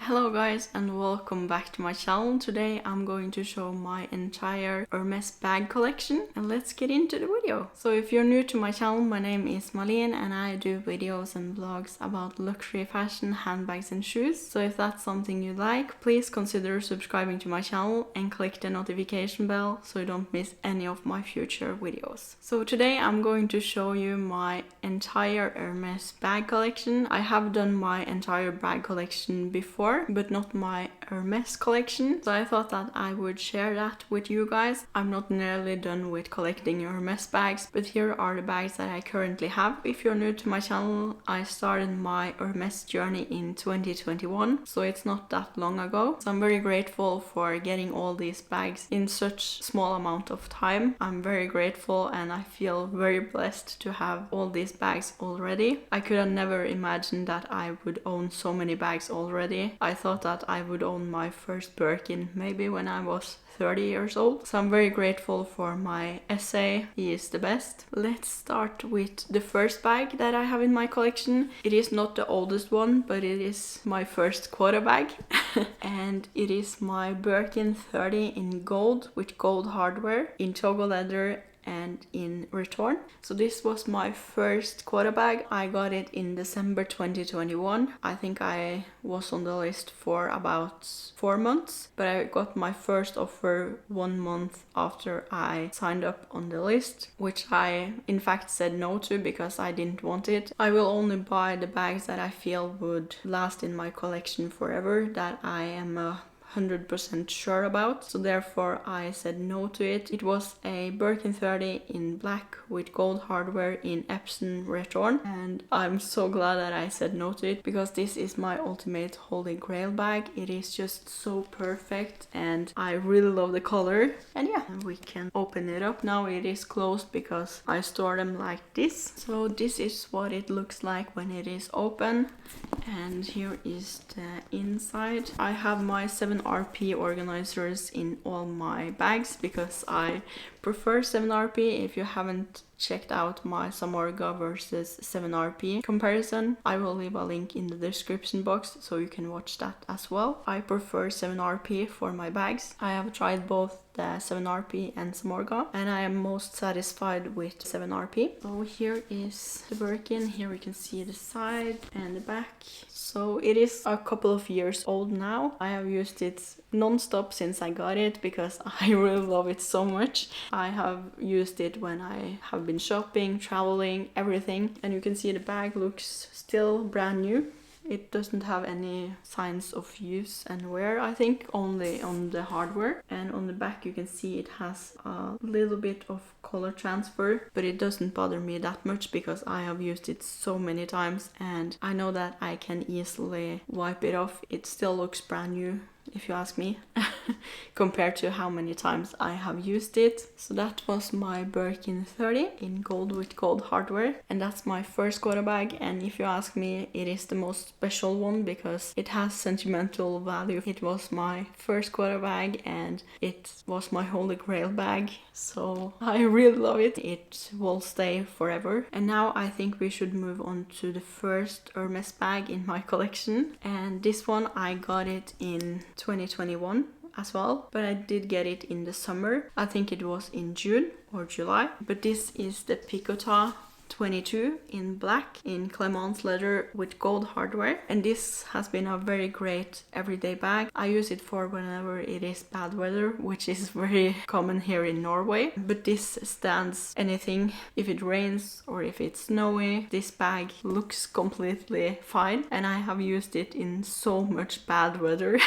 Hello guys and welcome back to my channel. Today I'm going to show my entire Hermes bag collection and let's get into the video. So if you're new to my channel, my name is Marlene and I do videos and vlogs about luxury fashion, handbags and shoes. So if that's something you like, please consider subscribing to my channel and click the notification bell so you don't miss any of my future videos. So today I'm going to show you my entire Hermes bag collection. I have done my entire bag collection before, but not my Hermes collection. So I thought that I would share that with you guys. I'm not nearly done with collecting Hermes bags, but here are the bags that I currently have. If you're new to my channel, I started my Hermes journey in 2021, so it's not that long ago. So I'm very grateful for getting all these bags in such small amount of time. I'm very grateful and I feel very blessed to have all these bags already. I could have never imagined that I would own so many bags already. I thought that I would own my first Birkin maybe when I was 30 years old. So I'm very grateful for my essay. He is the best. Let's start with the first bag that I have in my collection. It is not the oldest one, but it is my first quota bag. And it is my Birkin 30 in gold with gold hardware in Togo leather and in return. So this was my first quota bag. I got it in December 2021. I think I was on the list for about 4 months, but I got my first offer 1 month after I signed up on the list, which I in fact said no to because I didn't want it. I will only buy the bags that I feel would last in my collection forever, that I am 100% sure about, so therefore I said no to it. It was a Birkin 30 in black with gold hardware in Epsom return, and I'm so glad that I said no to it because this is my ultimate holy grail bag. It is just so perfect and I really love the color. And yeah, we can open it up now. It is closed because I store them like this. So this is what it looks like when it is open, and here is the inside. I have my 7RP organizers in all my bags because I prefer 7RP. If you haven't checked out my Samorga versus 7RP comparison, I will leave a link in the description box so you can watch that as well. I prefer 7RP for my bags. I have tried both the 7RP and Samorga and I am most satisfied with 7RP. So here is the Birkin. Here we can see the side and the back. So it is a couple of years old now. I have used it non-stop since I got it because I really love it so much. I have used it when I have been shopping, traveling, everything. And you can see the bag looks still brand new. It doesn't have any signs of use and wear, I think, only on the hardware. And on the back you can see it has a little bit of color transfer, but it doesn't bother me that much because I have used it so many times and I know that I can easily wipe it off. It still looks brand new, if you ask me, compared to how many times I have used it. So that was my Birkin 30 in gold with gold hardware, and that's my first quota bag. And if you ask me, it is the most special one because it has sentimental value. It was my first quota bag and it was my holy grail bag, so I really love it. It will stay forever. And now I think we should move on to the first Hermes bag in my collection, and this one I got it in 2021 as well, but I did get it in the summer. I think it was in June or July. But this is the Quota 22 in black in Clemence leather with gold hardware, and this has been a very great everyday bag. I use it for whenever it is bad weather, which is very common here in Norway, but this stands anything. If it rains or if it's snowy, this bag looks completely fine, and I have used it in so much bad weather.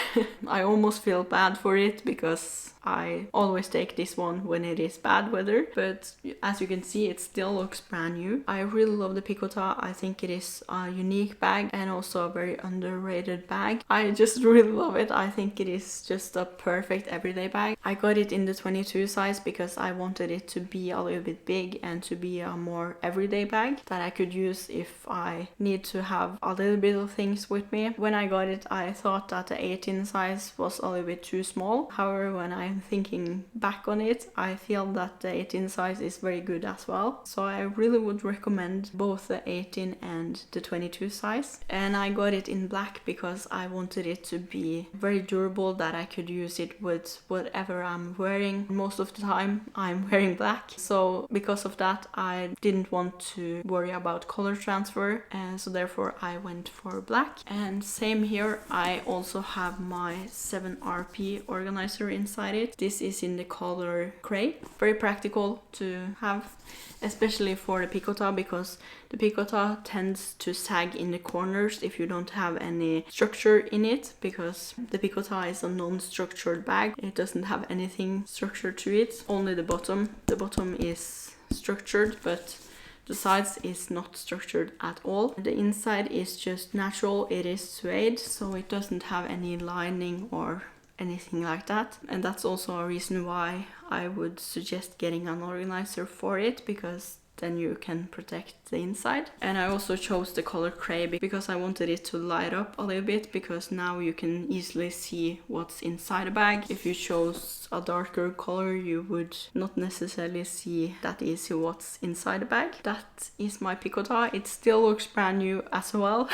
I almost feel bad for it because I always take this one when it is bad weather, but as you can see, it still looks brand new. I really love the Picota. I think it is a unique bag and also a very underrated bag. I just really love it. I think it is just a perfect everyday bag. I got it in the 22 size because I wanted it to be a little bit big and to be a more everyday bag that I could use if I need to have a little bit of things with me. When I got it, I thought that the 18 size was a little bit too small. However, when I'm thinking back on it, I feel that the 18 size is very good as well. So I really would would recommend both the 18 and the 22 size. And I got it in black because I wanted it to be very durable, that I could use it with whatever I'm wearing. Most of the time I'm wearing black, so because of that I didn't want to worry about color transfer, and so therefore I went for black. And same here, I also have my 7RP organizer inside it. This is in the color gray. Very practical to have, especially for the picotta, because the picotta tends to sag in the corners if you don't have any structure in it, because the picotta is a non-structured bag. It doesn't have anything structured to it, only the bottom. The bottom is structured, but the sides is not structured at all. The inside is just natural. It is suede, so it doesn't have any lining or anything like that. And that's also a reason why I would suggest getting an organizer for it, because then you can protect the inside. And I also chose the color gray because I wanted it to light up a little bit, because now you can easily see what's inside the bag. If you chose a darker color, you would not necessarily see that easy what's inside the bag. That is my picotta. It still looks brand new as well.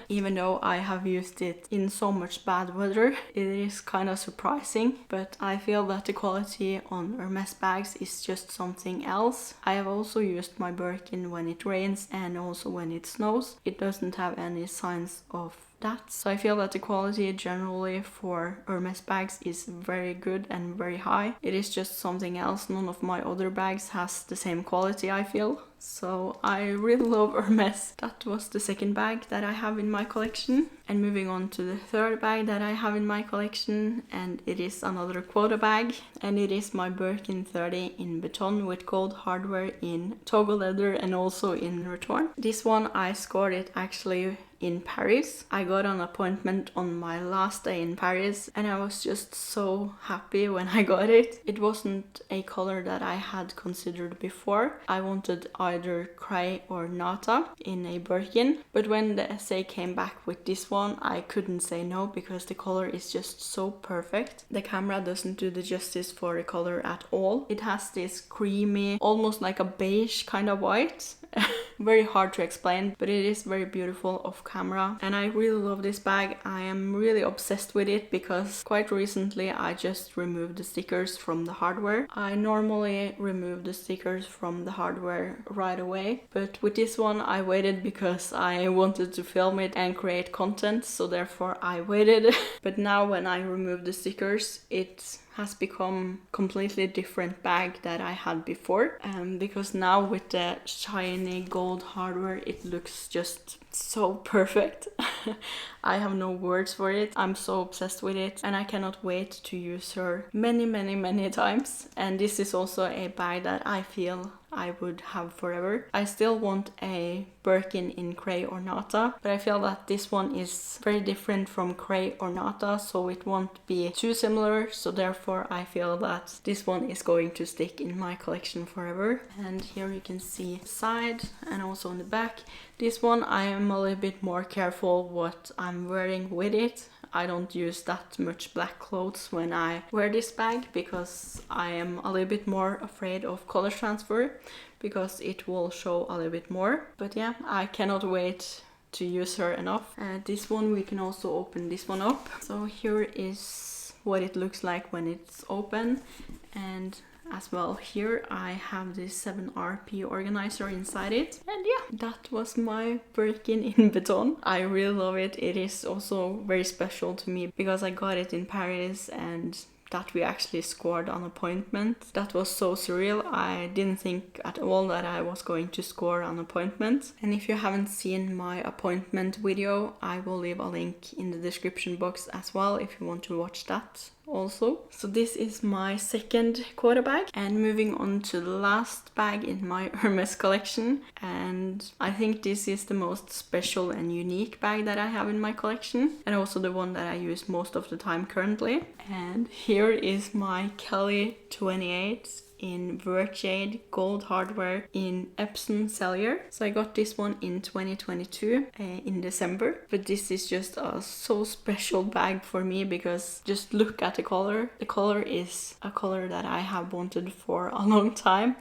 Even though I have used it in so much bad weather, it is kind of surprising, but I feel that the quality on Hermes bags is just something else. I have also used my Birkin when it rains and also when it snows. It doesn't have any signs of that. So I feel that the quality generally for Hermes bags is very good and very high. It is just something else. None of my other bags has the same quality, I feel. So I really love Hermes. That was the second bag that I have in my collection. And moving on to the third bag that I have in my collection, and it is another quota bag, and it is my Birkin 30 in Beton with gold hardware in toggle leather and also in return. This one I scored it actually in Paris. I got an appointment on my last day in Paris and I was just so happy when I got it. It wasn't a color that I had considered before. I wanted either Cray or Nata in a Birkin, but when the essay came back with this one, I couldn't say no because the color is just so perfect. The camera doesn't do the justice for the color at all. It has this creamy, almost like a beige kind of white. Very hard to explain, but it is very beautiful off camera and I really love this bag. I am really obsessed with it because quite recently I just removed the stickers from the hardware. I normally remove the stickers from the hardware right away, but with this one I waited because I wanted to film it and create content, so therefore I waited. But now when I remove the stickers, it has become completely different bag that I had before, because now with the shiny gold hardware it looks just so perfect. I have no words for it. I'm so obsessed with it and I cannot wait to use her many times. And this is also a bag that I feel I would have forever. I still want a Birkin in Cray or Nata, but I feel that this one is very different from Cray or Nata, so it won't be too similar, so therefore I feel that this one is going to stick in my collection forever. And here you can see the side and also on the back. This one I am a little bit more careful what I'm wearing with it. I don't use that much black clothes when I wear this bag because I am a little bit more afraid of color transfer because it will show a little bit more. But yeah, I cannot wait to use her enough. This one we can also open this one up. So here is what it looks like when it's open, and as well here I have this 7RP organizer inside it. And yeah, that was my Birkin in Beton. I really love it. It is also very special to me because I got it in Paris and that we actually scored an appointment. That was so surreal. I didn't think at all that I was going to score an appointment. And if you haven't seen my appointment video, I will leave a link in the description box as well if you want to watch that also. So this is my second quota bag, and moving on to the last bag in my Hermes collection, and I think this is the most special and unique bag that I have in my collection, and also the one that I use most of the time currently. And here is my Kelly 28 in Verjade gold hardware in Epsom Cellular. So I got this one in 2022 in December, but this is just a so special bag for me because just look at the color. The color is a color that I have wanted for a long time.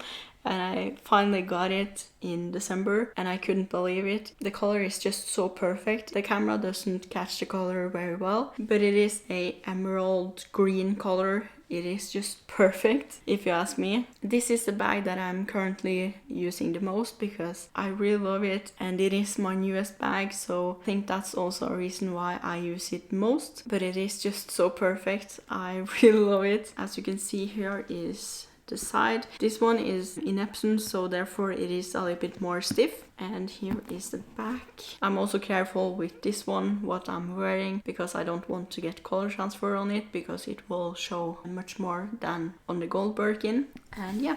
and I finally got it in December and I couldn't believe it. The color is just so perfect. The camera doesn't catch the color very well, but it is a emerald green color. It is just perfect, if you ask me. This is the bag that I'm currently using the most because I really love it and it is my newest bag, so I think that's also a reason why I use it most. But it is just so perfect. I really love it. As you can see, here is the side. This one is in Epsom, so therefore it is a little bit more stiff. And here is the back. I'm also careful with this one, what I'm wearing, because I don't want to get color transfer on it, because it will show much more than on the gold Birkin. And yeah,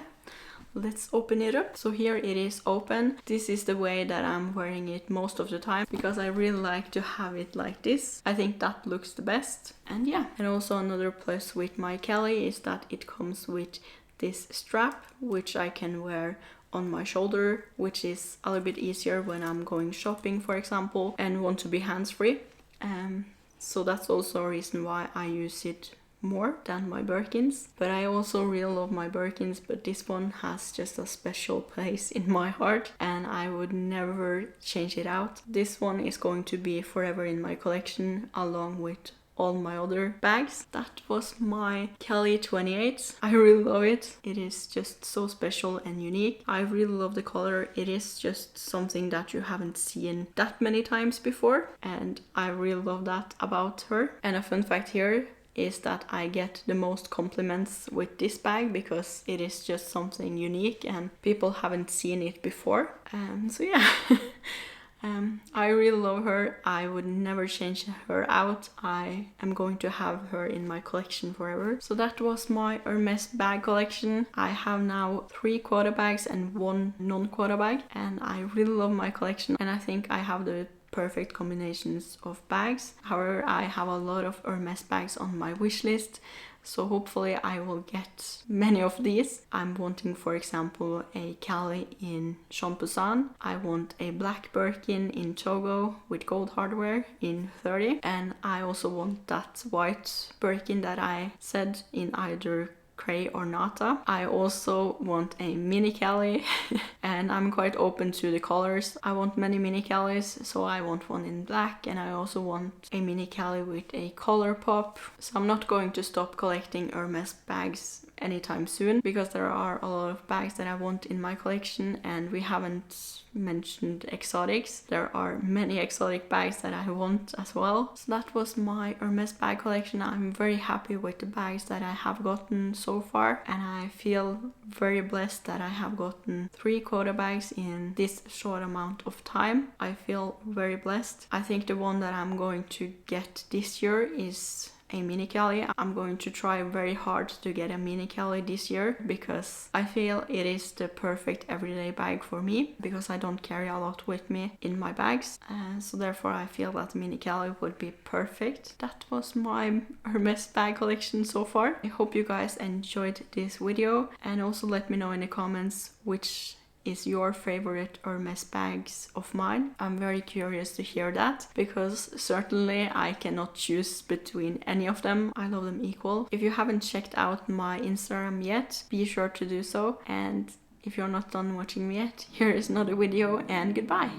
let's open it up. So here it is open. This is the way that I'm wearing it most of the time, because I really like to have it like this. I think that looks the best. And yeah, and also another plus with my Kelly is that it comes with this strap, which I can wear on my shoulder, which is a little bit easier when I'm going shopping, for example, and want to be hands-free. So that's also a reason why I use it more than my Birkins. But I also really love my Birkins, but this one has just a special place in my heart and I would never change it out. This one is going to be forever in my collection, along with all my other bags. That was my Kelly 28. I really love it. It is just so special and unique. I really love the color. It is just something that you haven't seen that many times before, and I really love that about her. And a fun fact here is that I get the most compliments with this bag because it is just something unique and people haven't seen it before. So yeah. I really love her. I would never change her out. I am going to have her in my collection forever. So that was my Hermes bag collection. I have now 3 quota bags and 1 non-quota bag, and I really love my collection, and I think I have the perfect combinations of bags. However, I have a lot of Hermes bags on my wish list, so hopefully I will get many of these. I'm wanting, for example, a Cali in Champoussin. I want a black Birkin in Togo with gold hardware in 30. And I also want that white Birkin that I said in either Cray or Nata. I also want a mini Cali and I'm quite open to the colors. I want many mini Calis, so I want one in black, and I also want a mini Cali with a color pop. So I'm not going to stop collecting Hermes bags anytime soon, because there are a lot of bags that I want in my collection, and we haven't mentioned exotics. There are many exotic bags that I want as well. So that was my Hermes bag collection. I'm very happy with the bags that I have gotten so far, and I feel very blessed that I have gotten 3 quota bags in this short amount of time. I feel very blessed. I think the one that I'm going to get this year is a mini Cali. I'm going to try very hard to get a mini Cali this year, because I feel it is the perfect everyday bag for me, because I don't carry a lot with me in my bags, so therefore I feel that mini Cali would be perfect. That was my Hermes bag collection so far. I hope you guys enjoyed this video, and also let me know in the comments which is your favorite Hermes bags of mine. I'm very curious to hear that, because certainly I cannot choose between any of them. I love them equal. If you haven't checked out my Instagram yet, be sure to do so, and if you're not done watching me yet, here is another video, and goodbye!